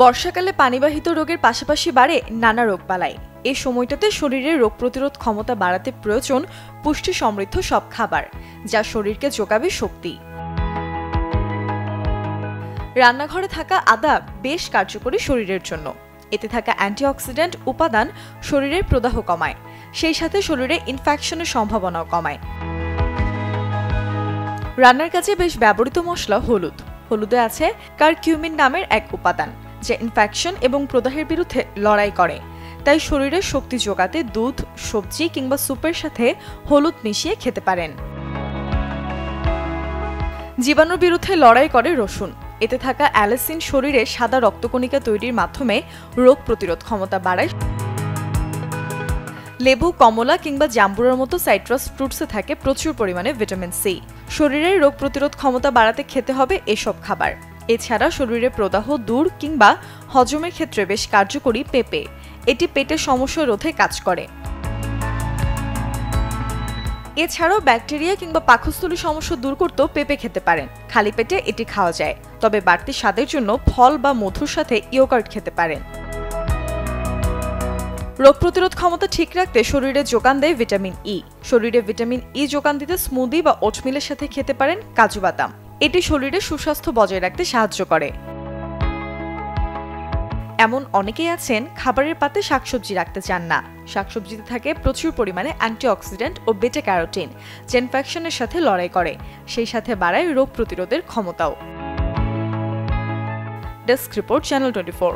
বর্ষাকালে পানিবাহিত রোগের পাশাপাশি বাড়ে নানা রোগবালাই। এই সময়টাতে শরীরের রোগ প্রতিরোধ ক্ষমতা বাড়াতে প্রয়োজন পুষ্টি সমৃদ্ধ সব খাবার, যা শরীরকে যোগাবে শক্তি। রান্নাঘরে থাকা আদা বেশ কার্যকরী শরীরের জন্য। এতে থাকা অ্যান্টিঅক্সিডেন্ট উপাদান শরীরের প্রদাহ কমায়, সেই সাথে শরীরে ইনফেকশনের সম্ভাবনাও কমায়। রান্নার কাজে বেশ ব্যবহৃত মশলা হলুদ। হলুদে আছে কারকিউমিন নামের এক উপাদান, যা ইনফেকশন এবং প্রদাহের বিরুদ্ধে লড়াই করে। তাই শরীরে শক্তি যোগাতে দুধ, সবজি কিংবা স্যুপের সাথে হলুদ মিশিয়ে খেতে পারেন। জীবাণুর বিরুদ্ধে লড়াই করে রসুন। এতে থাকা অ্যালিসিন শরীরে সাদা রক্তকণিকা তৈরির মাধ্যমে রোগ প্রতিরোধ ক্ষমতা বাড়ায়। লেবু, কমলা কিংবা জাম্বুরার মতো সাইট্রাস ফ্রুটসে থাকে প্রচুর পরিমাণে ভিটামিন সি। শরীরের রোগ প্রতিরোধ ক্ষমতা বাড়াতে খেতে হবে এসব খাবার। এছাড়া শরীরে প্রদাহ দূর কিংবা হজমের ক্ষেত্রে বেশ কার্যকরী পেঁপে। এটি পেটের সমস্যা রোধে কাজ করে। এছাড়াও ব্যাকটেরিয়া কিংবা পাকস্থলী সমস্যা দূর করতেও পেঁপে খেতে পারেন। খালি পেটে এটি খাওয়া যায়, তবে বাড়তি স্বাদের জন্য ফল বা মধুর সাথে ইয়োগার্ট খেতে পারেন। রোগ প্রতিরোধ ক্ষমতা ঠিক রাখতে শরীরে যোগান দেয় ভিটামিন ই। শরীরে ভিটামিন ই যোগান দিতে স্মুদি বা ওটমিলের সাথে খেতে পারেন কাজু বাদাম। এটি শরীরে সুস্বাস্থ্য বজায় রাখতে সাহায্য করে। এমন অনেকেই আছেন খাবারের পাতে শাকসবজি রাখতে চান না। শাকসবজিতে থাকে প্রচুর পরিমাণে অ্যান্টিঅক্সিডেন্ট ও বেটা ক্যারোটিন, যা ইনফেকশনের সাথে লড়াই করে, সেই সাথে বাড়ায় রোগ প্রতিরোধের ক্ষমতাও। Desk report, channel 24।